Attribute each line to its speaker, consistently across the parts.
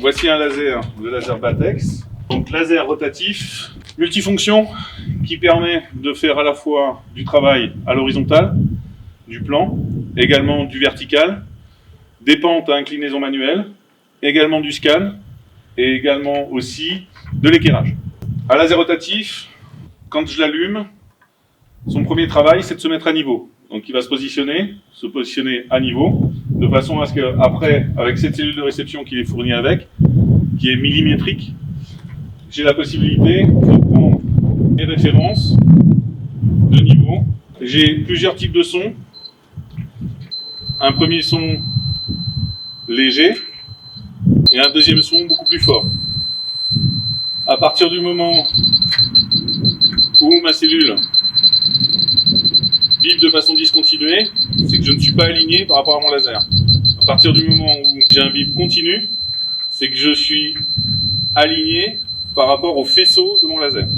Speaker 1: voici un laser, le laser Batex. Donc laser rotatif, multifonction, qui permet de faire à la fois du travail à l'horizontale, du plan, également du vertical, des pentes à inclinaison manuelle, également du scan, et également aussi de l'équerrage. Un laser rotatif, quand je l'allume, son premier travail, c'est de se mettre à niveau. Donc il va se positionner à niveau, de façon à ce qu'après, avec cette cellule de réception qu'il est fournie avec, qui est millimétrique, j'ai la possibilité de prendre mes références de niveau. J'ai plusieurs types de sons. Un premier son léger et un deuxième son beaucoup plus fort. À partir du moment où ma cellule vibre de façon discontinuée, c'est que je ne suis pas aligné par rapport à mon laser. À partir du moment où j'ai un vibre continu, c'est que je suis aligné par rapport au faisceau de mon laser.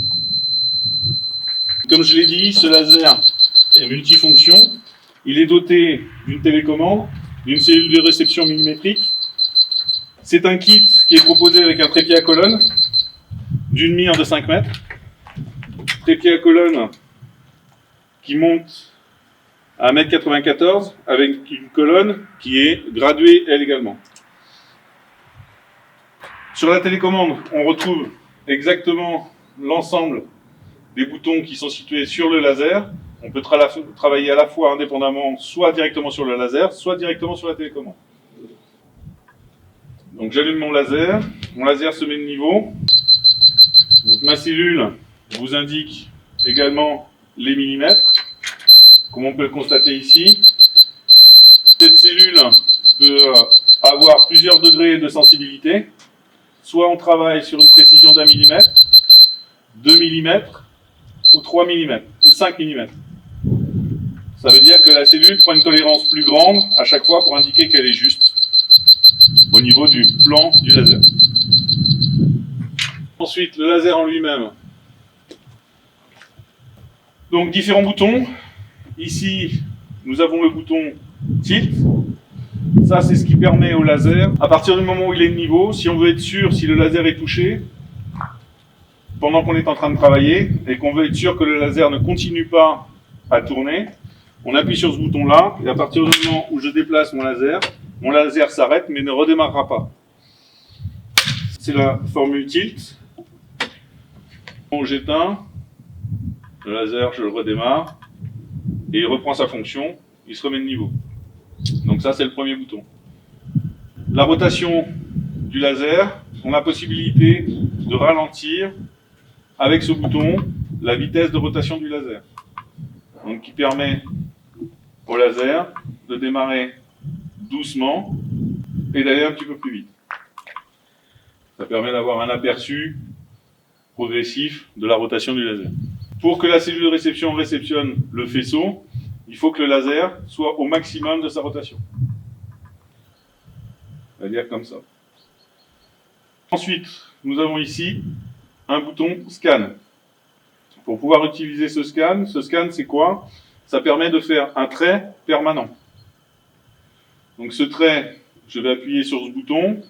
Speaker 1: Comme je l'ai dit, ce laser est multifonction. Il est doté d'une télécommande, d'une cellule de réception millimétrique. C'est un kit qui est proposé avec un trépied à colonne d'une mire de 5 mètres. Trépied à colonne qui monte à 1,94 m avec une colonne qui est graduée elle également. Sur la télécommande, on retrouve exactement l'ensemble des boutons qui sont situés sur le laser. On peut travailler à la fois indépendamment, soit directement sur le laser, soit directement sur la télécommande. Donc j'allume mon laser se met de niveau. Donc ma cellule vous indique également les millimètres, comme on peut le constater ici. Cette cellule peut avoir plusieurs degrés de sensibilité. Soit on travaille sur une précision d'1 millimètre, 2 millimètres, ou 3 millimètres, ou 5 millimètres. Ça veut dire que la cellule prend une tolérance plus grande à chaque fois pour indiquer qu'elle est juste au niveau du plan du laser. Ensuite, le laser en lui-même. Donc différents boutons. Ici, nous avons le bouton tilt. Ça, c'est ce qui permet au laser, à partir du moment où il est de niveau, si on veut être sûr si le laser est touché, pendant qu'on est en train de travailler, et qu'on veut être sûr que le laser ne continue pas à tourner, on appuie sur ce bouton-là, et à partir du moment où je déplace mon laser s'arrête, mais ne redémarrera pas. C'est la formule tilt. Quand j'éteins, le laser, je le redémarre, et il reprend sa fonction, il se remet de niveau. Donc ça, c'est le premier bouton. La rotation du laser, on a la possibilité de ralentir avec ce bouton la vitesse de rotation du laser. Donc qui permet au laser de démarrer doucement et d'aller un petit peu plus vite. Ça permet d'avoir un aperçu progressif de la rotation du laser. Pour que la cellule de réception réceptionne le faisceau, il faut que le laser soit au maximum de sa rotation. C'est-à-dire comme ça. Ensuite, nous avons ici un bouton scan. Pour pouvoir utiliser ce scan c'est quoi? Ça permet de faire un trait permanent. Donc ce trait, je vais appuyer sur ce bouton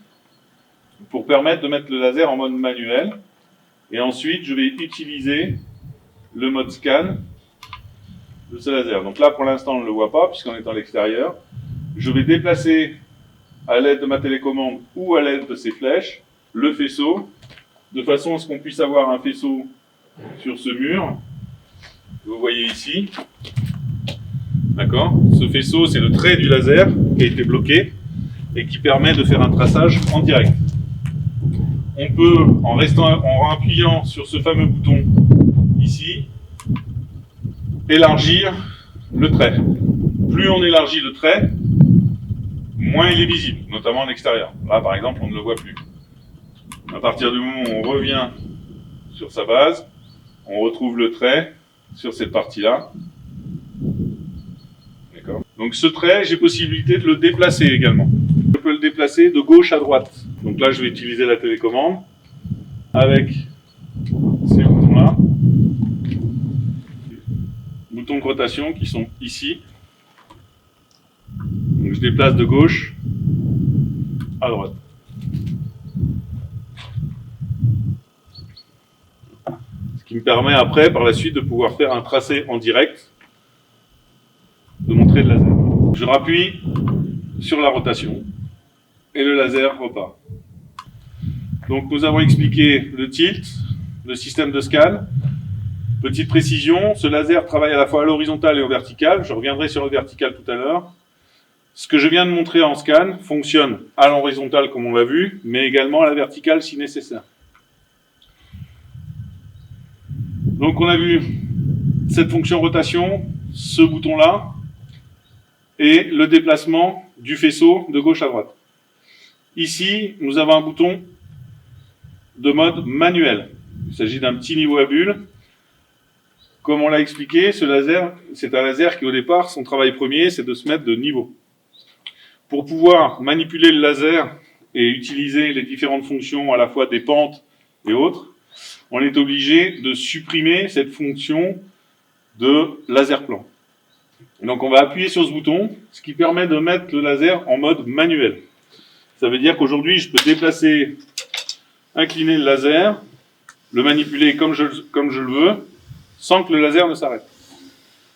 Speaker 1: pour permettre de mettre le laser en mode manuel. Et ensuite, je vais utiliser le mode scan de ce laser. Donc là, pour l'instant, on ne le voit pas puisqu'on est à l'extérieur. Je vais déplacer à l'aide de ma télécommande ou à l'aide de ces flèches le faisceau de façon à ce qu'on puisse avoir un faisceau sur ce mur. Vous voyez ici. D'accord? Ce faisceau, c'est le trait du laser qui a été bloqué et qui permet de faire un traçage en direct. On peut, en appuyant sur ce fameux bouton ici, élargir le trait. Plus on élargit le trait, moins il est visible, notamment en extérieur. Là, par exemple, on ne le voit plus. À partir du moment où on revient sur sa base, on retrouve le trait sur cette partie-là. D'accord. Donc ce trait, j'ai possibilité de le déplacer également. Je peux le déplacer de gauche à droite. Donc là, je vais utiliser la télécommande avec ces boutons-là. Boutons de rotation qui sont ici. Donc je déplace de gauche à droite. qui me permet après, par la suite, de pouvoir faire un tracé en direct de mon trait de laser. Je rappuie sur la rotation et le laser repart. Donc nous avons expliqué le tilt, le système de scan. Petite précision, ce laser travaille à la fois à l'horizontale et au vertical. Je reviendrai sur le vertical tout à l'heure. Ce que je viens de montrer en scan fonctionne à l'horizontale comme on l'a vu, mais également à la verticale si nécessaire. Donc on a vu cette fonction rotation, ce bouton-là, et le déplacement du faisceau de gauche à droite. Ici, nous avons un bouton de mode manuel. Il s'agit d'un petit niveau à bulle. Comme on l'a expliqué, ce laser, c'est un laser qui au départ, son travail premier, c'est de se mettre de niveau. Pour pouvoir manipuler le laser et utiliser les différentes fonctions à la fois des pentes et autres, on est obligé de supprimer cette fonction de laser plan. Donc on va appuyer sur ce bouton, ce qui permet de mettre le laser en mode manuel. Ça veut dire qu'aujourd'hui, je peux déplacer, incliner le laser, le manipuler comme je le veux, sans que le laser ne s'arrête.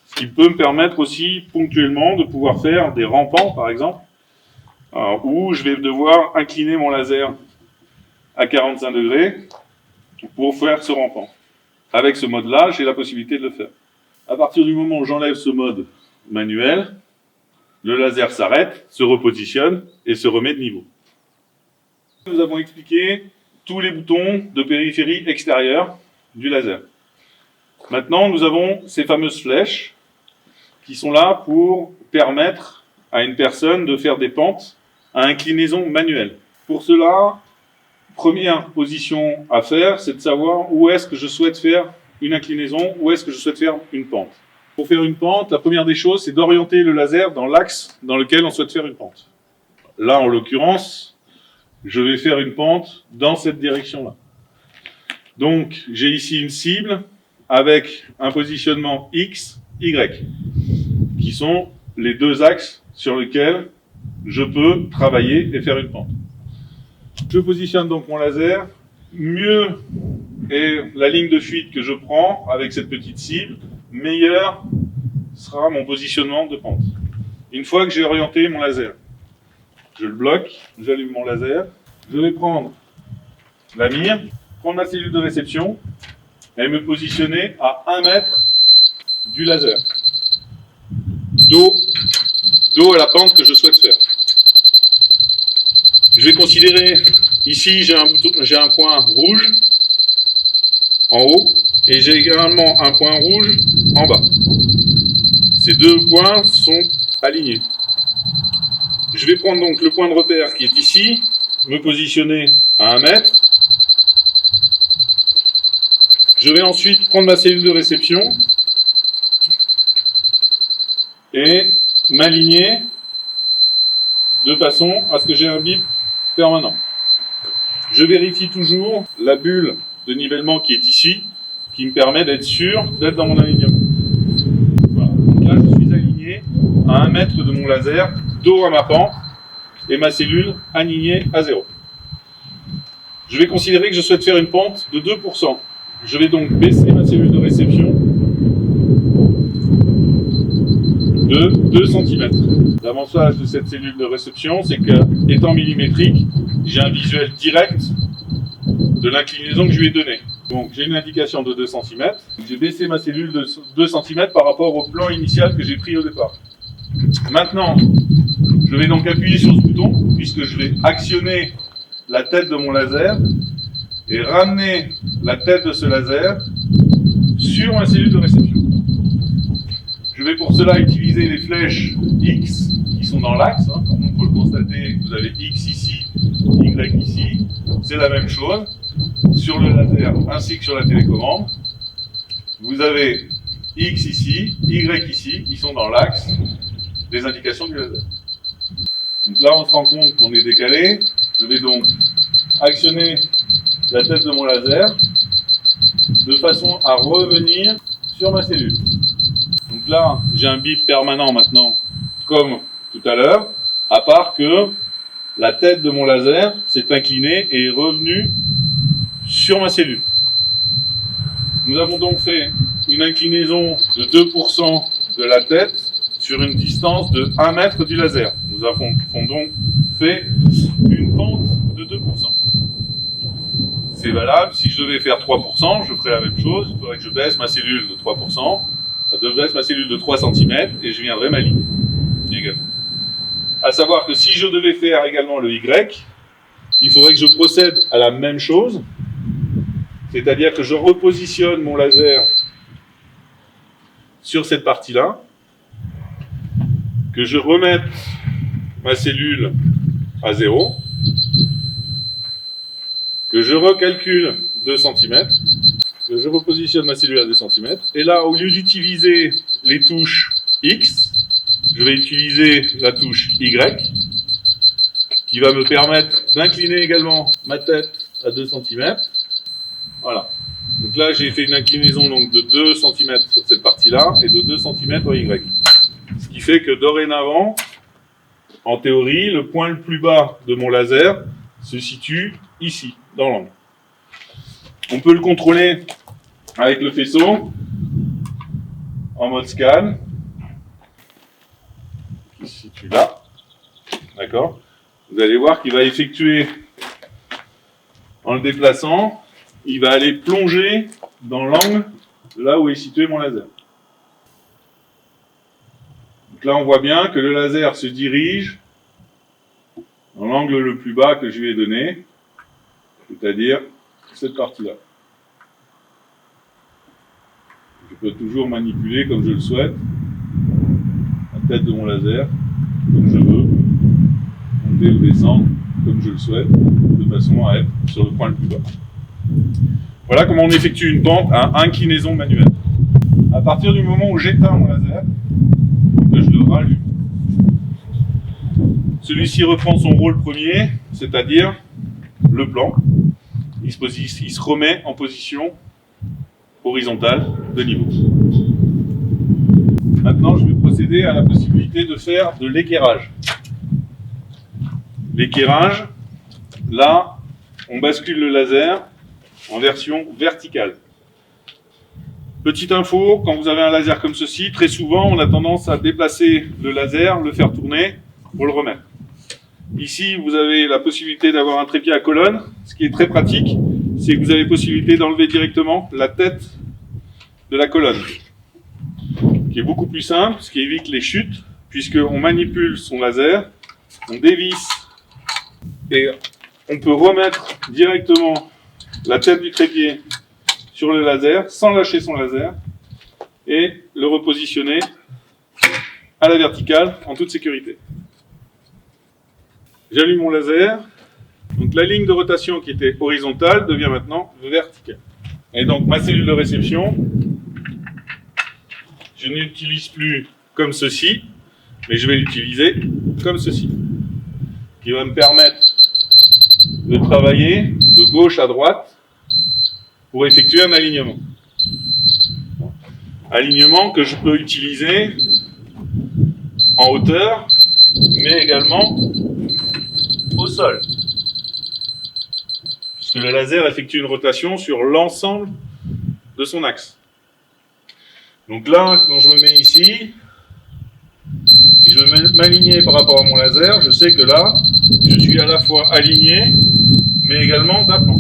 Speaker 1: Ce qui peut me permettre aussi ponctuellement de pouvoir faire des rampants, par exemple, où je vais devoir incliner mon laser à 45 degrés pour faire ce rampant. Avec ce mode-là, j'ai la possibilité de le faire. À partir du moment où j'enlève ce mode manuel, le laser s'arrête, se repositionne et se remet de niveau. Nous avons expliqué tous les boutons de périphérie extérieure du laser. Maintenant, nous avons ces fameuses flèches qui sont là pour permettre à une personne de faire des pentes à inclinaison manuelle. Pour cela, première position à faire, c'est de savoir où est-ce que je souhaite faire une inclinaison, où est-ce que je souhaite faire une pente. Pour faire une pente, la première des choses, c'est d'orienter le laser dans l'axe dans lequel on souhaite faire une pente. Là, en l'occurrence, je vais faire une pente dans cette direction-là. Donc, j'ai ici une cible avec un positionnement X, Y, qui sont les deux axes sur lesquels je peux travailler et faire une pente. Je positionne donc mon laser, mieux est la ligne de fuite que je prends avec cette petite cible, meilleur sera mon positionnement de pente. Une fois que j'ai orienté mon laser, je le bloque, j'allume mon laser, je vais prendre la mire, prendre ma cellule de réception et me positionner à 1 mètre du laser, dos à la pente que je souhaite faire. Je vais considérer, ici j'ai un point rouge en haut et j'ai également un point rouge en bas. Ces deux points sont alignés. Je vais prendre donc le point de repère qui est ici, me positionner à 1 mètre. Je vais ensuite prendre ma cellule de réception et m'aligner de façon à ce que j'ai un bip permanent. Je vérifie toujours la bulle de nivellement qui est ici, qui me permet d'être sûr d'être dans mon alignement. Voilà. Donc là, je suis aligné à 1 mètre de mon laser, dos à ma pente, et ma cellule alignée à 0. Je vais considérer que je souhaite faire une pente de 2%. Je vais donc baisser ma cellule de réception de 2 cm. L'avantage de cette cellule de réception, c'est qu'étant millimétrique, j'ai un visuel direct de l'inclinaison que je lui ai donnée. Donc j'ai une indication de 2 cm. J'ai baissé ma cellule de 2 cm par rapport au plan initial que j'ai pris au départ. Maintenant, je vais donc appuyer sur ce bouton, puisque je vais actionner la tête de mon laser et ramener la tête de ce laser sur ma cellule de réception. Je vais pour cela utiliser les flèches X qui sont dans l'axe. Comme on peut le constater, vous avez X ici, Y ici. C'est la même chose sur le laser ainsi que sur la télécommande. Vous avez X ici, Y ici, qui sont dans l'axe des indications du laser. Donc là, on se rend compte qu'on est décalé. Je vais donc actionner la tête de mon laser de façon à revenir sur ma cellule. Donc là, j'ai un bip permanent maintenant, comme tout à l'heure, à part que la tête de mon laser s'est inclinée et est revenue sur ma cellule. Nous avons donc fait une inclinaison de 2% de la tête sur une distance de 1 mètre du laser. Nous avons donc fait une pente de 2%. C'est valable, si je devais faire 3%, je ferais la même chose. Il faudrait que je baisse ma cellule de 3%, je baisse ma cellule de 3 cm et je viendrai m'aligner également. À savoir que si je devais faire également le Y, il faudrait que je procède à la même chose, c'est-à-dire que je repositionne mon laser sur cette partie-là, que je remette ma cellule à 0, que je recalcule 2 cm, que je repositionne ma cellule à 2 cm, et là, au lieu d'utiliser les touches X, je vais utiliser la touche Y, qui va me permettre d'incliner également ma tête à 2 cm. Voilà. Donc là, j'ai fait une inclinaison donc, de 2 cm sur cette partie-là, et de 2 cm au Y. Ce qui fait que dorénavant, en théorie, le point le plus bas de mon laser se situe ici, dans l'angle. On peut le contrôler avec le faisceau, en mode scan, qui se situe là. D'accord ? Vous allez voir qu'il va effectuer, en le déplaçant, il va aller plonger dans l'angle, là où est situé mon laser. Donc là, on voit bien que le laser se dirige dans l'angle le plus bas que je lui ai donné, c'est-à-dire cette partie-là. Je peux toujours manipuler comme je le souhaite la tête de mon laser, comme je veux, monter ou descendre comme je le souhaite, de façon à être sur le point le plus bas. Voilà comment on effectue une pente à inclinaison manuelle. À partir du moment où j'éteins mon laser, que je le rallume, celui-ci reprend son rôle premier, c'est-à-dire le plan. Il se remet en position horizontale de niveau. Maintenant, je vais procéder à la possibilité de faire de l'équerrage. L'équerrage, là, on bascule le laser en version verticale. Petite info, quand vous avez un laser comme ceci, très souvent, on a tendance à déplacer le laser, le faire tourner pour le remettre. Ici, vous avez la possibilité d'avoir un trépied à colonne. Ce qui est très pratique, c'est que vous avez possibilité d'enlever directement la tête de la colonne, qui est beaucoup plus simple, ce qui évite les chutes, puisqu'on manipule son laser, on dévisse et on peut remettre directement la tête du trépied sur le laser sans lâcher son laser et le repositionner à la verticale en toute sécurité. J'allume mon laser, donc la ligne de rotation qui était horizontale devient maintenant verticale. Et donc ma cellule de réception, je n'utilise plus comme ceci, mais je vais l'utiliser comme ceci, qui va me permettre de travailler de gauche à droite pour effectuer un alignement. Alignement que je peux utiliser en hauteur, mais également au sol. Puisque le laser effectue une rotation sur l'ensemble de son axe. Donc là, quand je me mets ici, si je veux m'aligner par rapport à mon laser, je sais que là, je suis à la fois aligné, mais également d'aplomb.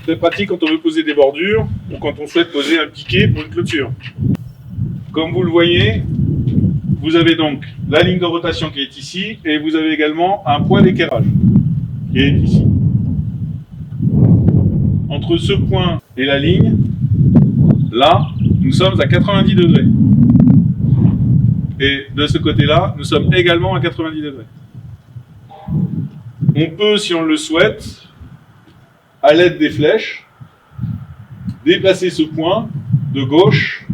Speaker 1: C'est pratique quand on veut poser des bordures ou quand on souhaite poser un piquet pour une clôture. Comme vous le voyez, vous avez donc la ligne de rotation qui est ici et vous avez également un point d'équerrage qui est ici. Entre ce point et la ligne, là, nous sommes à 90 degrés. Et de ce côté-là, nous sommes également à 90 degrés. On peut, si on le souhaite, à l'aide des flèches, déplacer ce point de gauche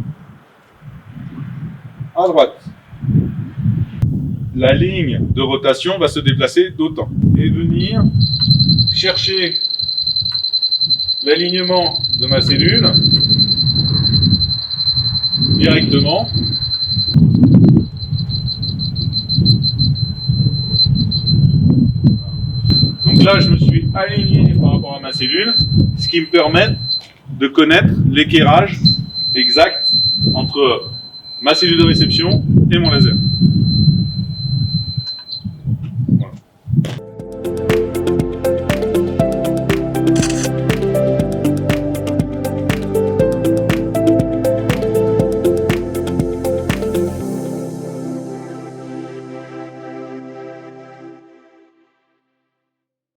Speaker 1: à droite. La ligne de rotation va se déplacer d'autant et venir chercher l'alignement de ma cellule directement donc là je me suis aligné par rapport à ma cellule, ce qui me permet de connaître l'équerrage exact entre ma cellule de réception et mon laser.